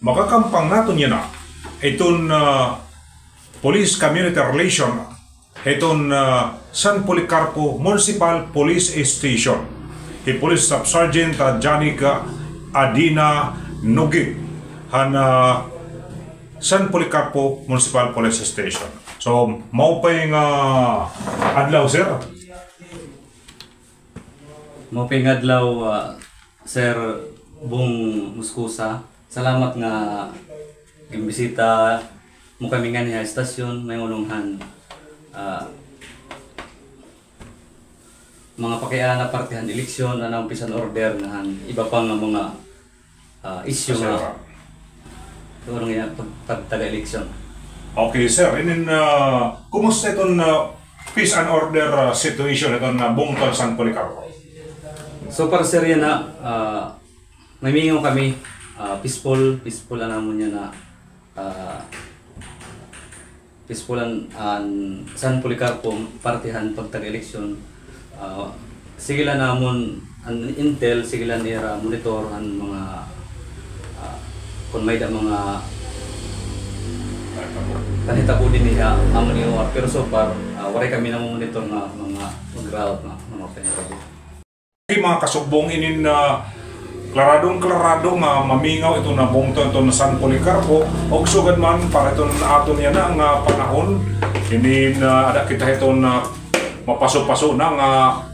Makakampang natin yan na itong Police Community Relation itong San Policarpo Municipal Police Station. Police Staff Sergeant Janica Adina Nugig han San Policarpo Municipal Police Station. So, mau pa yung adlaw, sir? Mau pa yung adlaw, Sir Bong Muskusa. Salamat nga gimbisita mo kami nga niya estasyon, may ulunghan mga pakiana partihan eleksyon, anong pisan order nga iba pang mga issue nga doon nga pagtaga-eleksyon. Okay, sir. Kumusta itong peace and order situation itong Bungtol San Policarpo? So para sir yan na may mingaw kami peaceful na naman yan na peaceful an San Policarpo partihan pagtaga-eleksyon. Sige lang namon ang intel, sige lang nira monitor ang mga kung may da mga kanita po din niya ang maniwar. Pero so far, waray kami na monitor na mga mag-route na mga kanita po. Okay, mga kasubong inin klaradong nga mamingaw ito na Bungtol ito na San Policarpo o sugad man para ito na aton yan na nga panahon inin ada kita ito na mapaso-paso na nga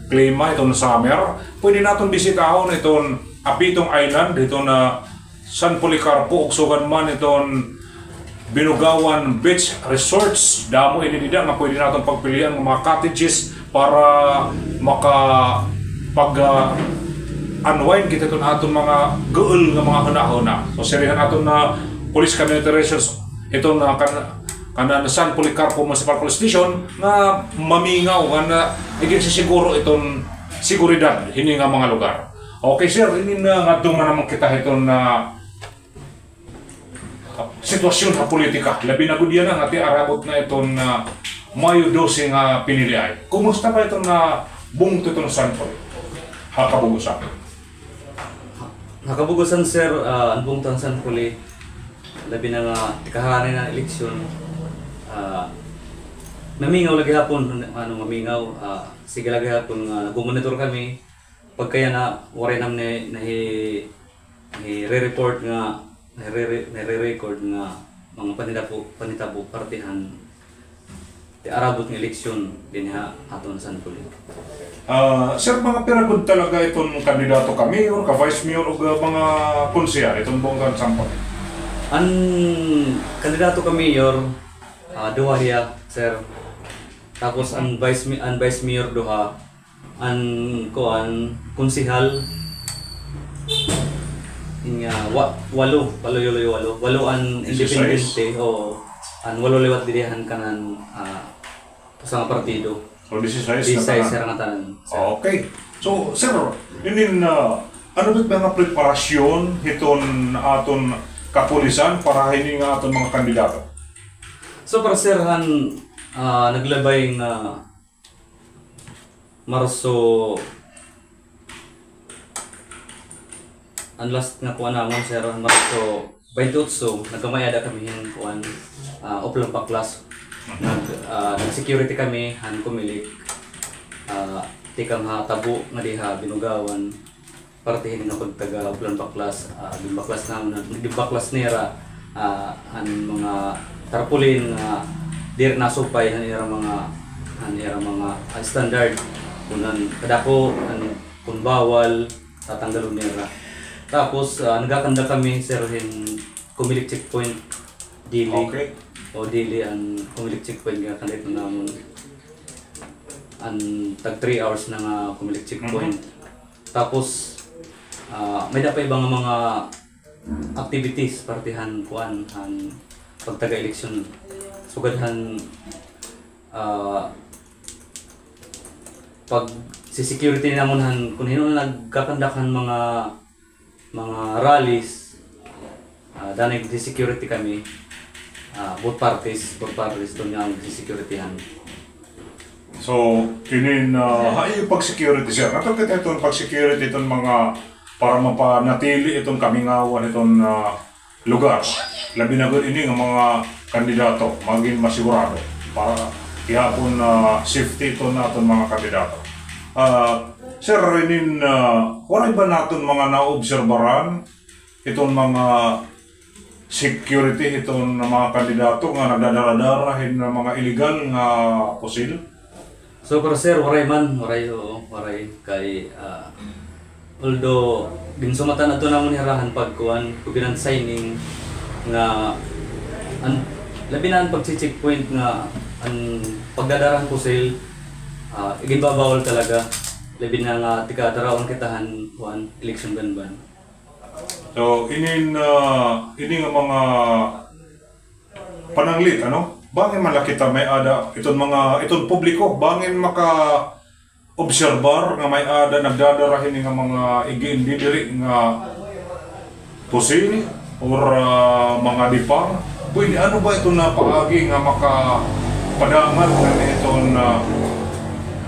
klima ito na summer. Pwede natin bisitahon itong Apitong Island ito na San Policarpo o sugad man itong Binugawan Beach Resorts. Damo inidida nga pwede natin pagpilian ng mga cottages para unwind kita itong aton mga goal nga mga huna-huna. So serihan aton na Police Community Relations ito na kana San Policarpo Municipal Police Station nga mamingaw nga igin siguro itong seguridad hini nga mga lugar. Okay sir, ini na ngadtong na naman kita itong sitwasyon sa politika. Labi na gud yan nga ti arabot na itong Mayo 12 nga piniliay. Kumusta pa itong Bungtol itong San Pol? Hakabugusan. Hakabugusan sir, ang Bungtol San Poli labi na nga ikahanin na eleksyon. Mamingaw lagi hapon, mamingaw. Sige lagi hapon, nagmonitor kami. Pagkaya na waray naman na re-report nga nare-record nga mga panitabo partihan ti arabot ng eleksyon din ha aton San Poli. Sir, mga piragod talaga itong kandidato ka mayor, ka vice mayor o mga konsyal itong Bungtol San Poli? Ang kandidato ka mayor duha hiya sir. Tapos ang vice mayor duha, ang konsihal walo ang independente o ang walo liwat dirihan kanan sa partido. So 16 sir nga tanan. Okay. So sir, inin ano ba mga preparasyon hiton aton kapulisan para hini nga aton mga kandidato? So para sir naglabay nga Marso ang last nga kuan namon sir Marso 28 nagkamayada kami hin kuan Oplang Paklas. Nag-security kami han kumilik tikang tabo nga diha Binugawan partihin nga pagtaga Oplang Paklas Baklas namon Baklas nira ang mga tarpaulin nga dir nasupay han ira mga standard kunan kadako kun bawal tatanggalon nira. Tapos nagakanda kami sir hin kumilik checkpoint dili. Okay. O dili ang kumilik checkpoint nga kanit namon ang tag 3 hours na nga kumilik checkpoint. Tapos may da pa ibang mga activities partihan kuan han pagtaga-eleksyon. Sugadhan pag si security namon han kun hino nagkakandakan mga rallies danay di security kami both parties doon nga ang securityhan. So kinin pag security sir ato kita itong pag security itong mga para mapanatili itong kamingawan itong lugar. Labi na gud ini nga mga kandidato maging masigurado para ihapon na safety ito naton mga kandidato. Sir, inin wala ba naton mga naobserbaran itong mga security itong mga kandidato nga nagdadara-darahin na mga illegal nga pusil? So pero sir, waray kay although ginsumatan ato namon hirahan pagkuan kubinan signing nga labi na ang pagchi-checkpoint nga ang pagdadarahan pusil ginbabawal talaga labi na nga tika-darawon kitahan kuan election ban. So ini nga mga pananglit ano? Bangin man kita may ada itong publiko bangin maka obserbar nga may ada nagdadarahin nga mga igindi diri nga pusil or mga dipang. Pwede ano ba ito na paagi nga makapadangan na itong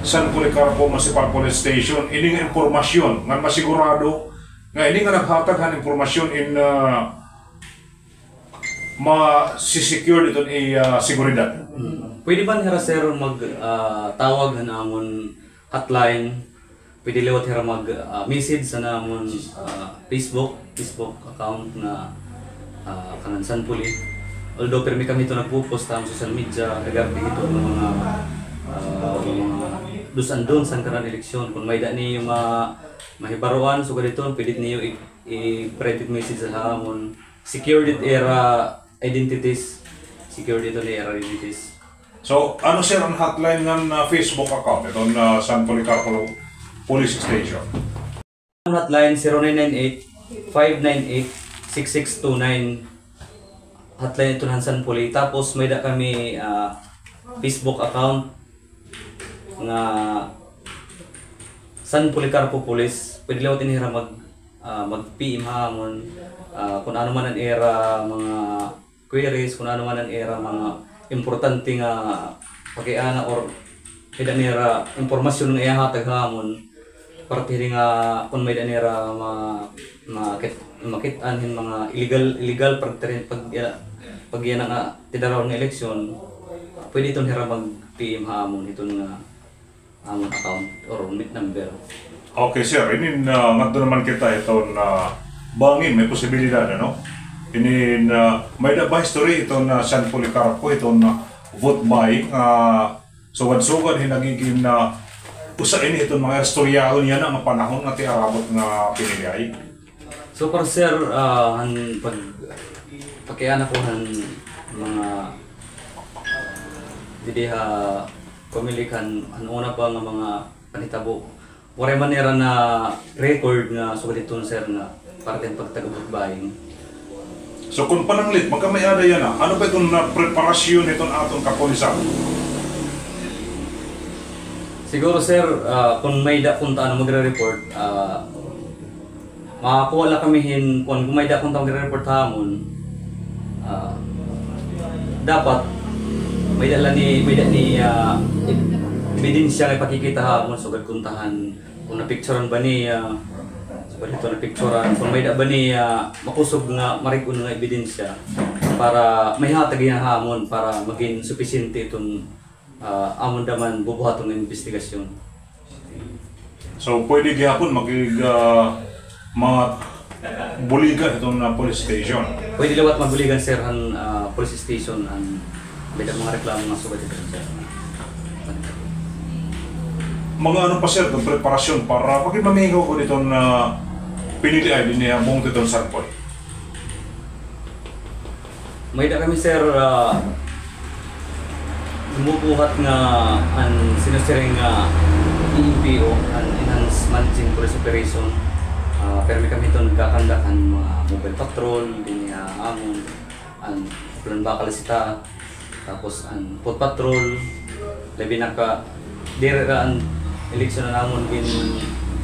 San Policarpo Municipal Police Station ini nga impormasyon nga masigurado nga ini nga naghatag han impormasyon in ma-secure itong seguridad. Pwede ba nila sir tawag na namon hotline, pwede liwat hira message sa namon Facebook account na kanan San Poli. Although permi kami ito nagpo-post sa social media regarding ito ng mga do's and don'ts sa kanan eleksyon. Kung may dani yung mahibaruan so dito pwede niyo i-private message sa hamon secured era identities. So, ano sir ang hotline ng Facebook account itong San Policarpo Police Station? Ang hotline 0998-598-6629. Hotline ito ng San Poli. Tapos may da kami Facebook account nga San Policarpo Police. Pwede lang tinira mag-PM hamon kung ano man ang era mga queries, kung ano man ang era mga importante nga pakiana or kada nera impormasyon nga ihatag hamon para pili nga kung may danera makitaan mga illegal pag yan nga tidaraw ng eleksyon pwede itong hira mag-PM hamon itong amon account or meet number. Okay sir, ini ngadto naman kita itong bangin may posibilidad ano? Ini may da ba history itong San Policarpo itong vote buying sugad-sugad hinagiging na usa ini itong mga istoryaon niya na panahon nga tiarabot nga pinigay. So para sir pakiana ko han mga didiha pamilikan una pa nga mga panitabo waray manera na record nga sugad ito sir na parte ng pagtaga-vote buying. So kung pananglit magkamayada yan ano ba itong preparasyon itong atong kapulisan? Siguro sir kung may da punta magre-report makakuha lang kami kung may da punta magre-report hamon dapat may da ni ebidensya nga ipakikita hamon sugad kuntahan kung napicturean ba niya pwede ito napicturean kung may da ba niya makusog nga marikon nga ebidensya para may hatag yan hamon para maging suficiente itong amon daman bubuhaton ng investigasyon. So pwede gihapon buligan itong police station? Pwede lawat mabuligan sir ang police station ang may mga reklamo nga sugad ito sir. Mga ano pa sir itong preparasyon para pag mamihingaw ko dito na pinilian din niya mong itong San Poli? May da kami sir gumubuhat nga ang sinusiring EPO, ang Enhanced Managing Police Operation. Pero may kami ito nagkakandak ang mga mobile patrol, din niya amon, ang Plan Bacalisita, tapos ang foot patrol, labi na ka, dire ang eleksyon na namon din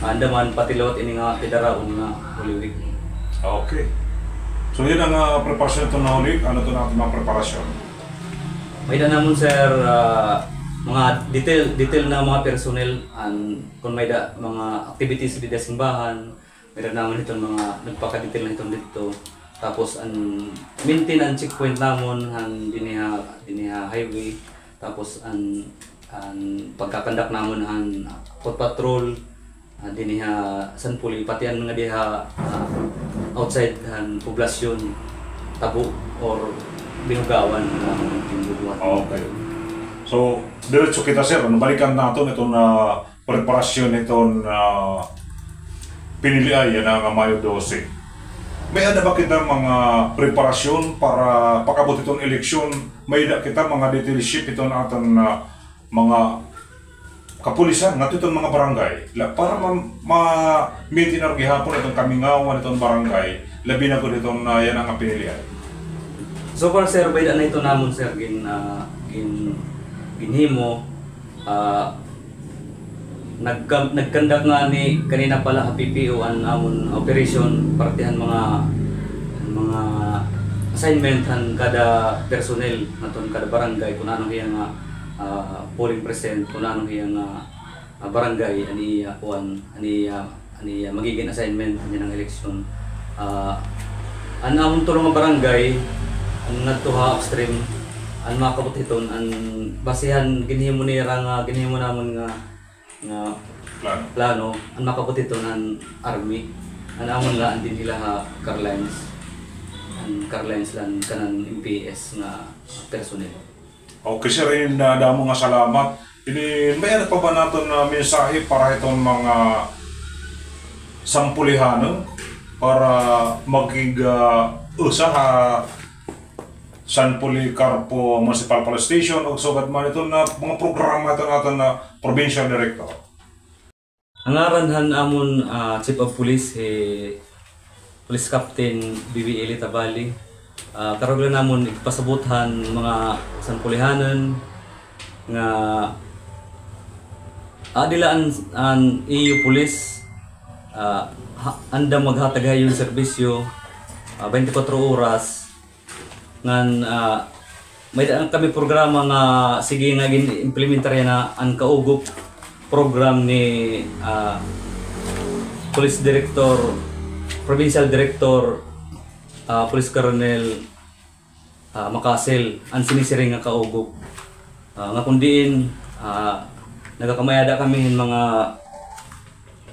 andaman patilot ini nga tidaraon nga Holy Week. Okay. So yun ang preparasyon ito na Holy Week, ano ito na mga preparasyon? May da namon sir mga detail na mga personnel kung may da mga activities sa simbahan, may da namon itong mga nagpaka-detail na itong dito tapos an maintain ang checkpoint namon han diniha highway, tapos ang pagkakandak namon han foot patrol diniha sanpuli, pati ang nga diha outside han poblasyon tabo or binugawan ng pimbubuhat. Okay. So, diretso kita sir, balikan natin itong preparasyon itong pinilian ng Mayo 12. May ada ba kita mga preparasyon para pagabot itong eleksyon? May ada kita mga detailship itong atong mga kapulisan nga itong mga barangay para ma-meeting ang gihapon itong kamingawan itong barangay, labi na ko itong yan ang pinilian. So far sir, by na ito namon sir ginhimo, nagkandak nga ni kanina pala PPO ang amon operation, partihan mga assignment han kada personnel naton kada barangay kung ano hiya nga polling present, kung ano hiya nga barangay ani magiging assignment niya ng election. Ang amon tulong nga barangay ang natuha upstream ang makabuhiton ang basihan ginhimo namon nga plano ang makabuhiton ang army ang amon la ang din nila Carlines lan kanan MPS nga personnel. Okay sir, damo nga salamat. May ano pa ba natin na mensahe para itong mga sampulihanon para mag-usaha San Policarpo Municipal Police Station o sugad man ito na mga programa ito natin na Provincial Director? Ang aranhan amon Chief of Police Police Captain B.B. Eli Tabali. Karuglan namon ipasabuthan mga sanpulihanon nga adilaan ang EU Police anda maghatag yung serbisyo 24 oras ngan may daan kami programa nga sige nga gin-implementarya na ang kaugop program ni Police Director, Provincial Director Police Colonel Makasel ang sinisiring nga kaugop nga kundiin nagakamayada kami mga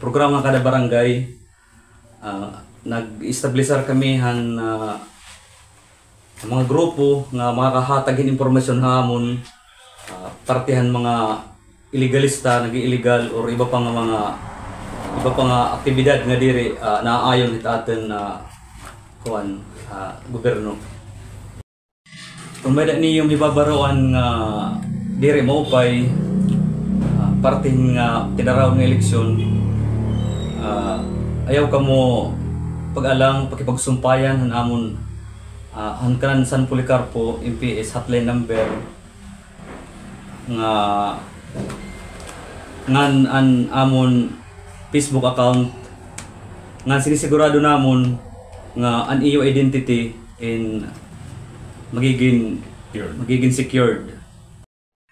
programa kada barangay, nag-establisar kami han mga grupo nga makakahatag informasyon hamon, partihan mga illegalista, nag-illegal or iba pang mga aktibidad nga diri naayon hit atin gobyerno. Kung may niyong ibabarawan nga diri maupay parting nga tinaraw ng eleksyon, ayaw kamo pag-alang pakipagsumpayan han amon Hangkanan San Policarpo MPS hotline number nga ngan an amon Facebook account nga sinisigurado namon nga an iyo identity in magiging secured.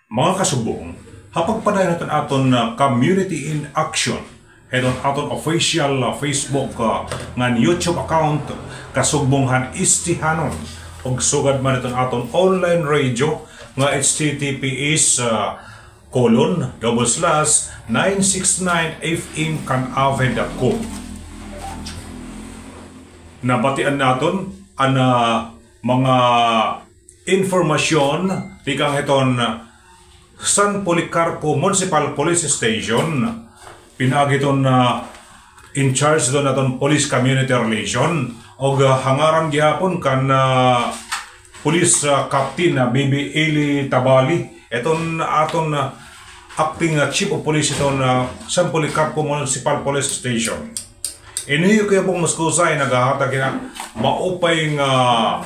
Mga kasubong, hapagpaday natin aton community in action hedon aton official Facebook ngan YouTube account kasugbonghan istihanon og sugad man iton aton online radio nga https://969fm kanave.com. Nabatian naton ang mga informasyon tikang iton San Policarpo Municipal Police Station pinagiton in charge doon naton Police Community Relation og hangaran gihapon kan Police Captain B.B. Eli Tabali eton aton acting Chief of Police iton San Policarpo Municipal Police Station. Iniyo kaya pong muskusay naghahatag na maupay nga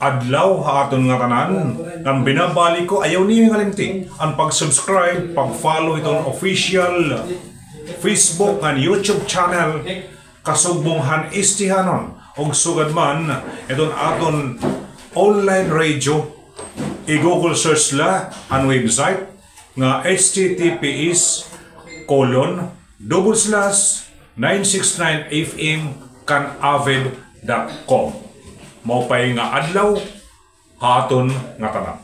adlaw aton nga tanan nang binabali ko ayaw niyo nga limti ang pag-subscribe, pag-follow itong official Facebook and YouTube channel Kasugbonghan Istihanon og sugad man itong aton online radio i-google search la ang website nga https://969fm kanave.com. mao pay nga adlaw haton nga tanan.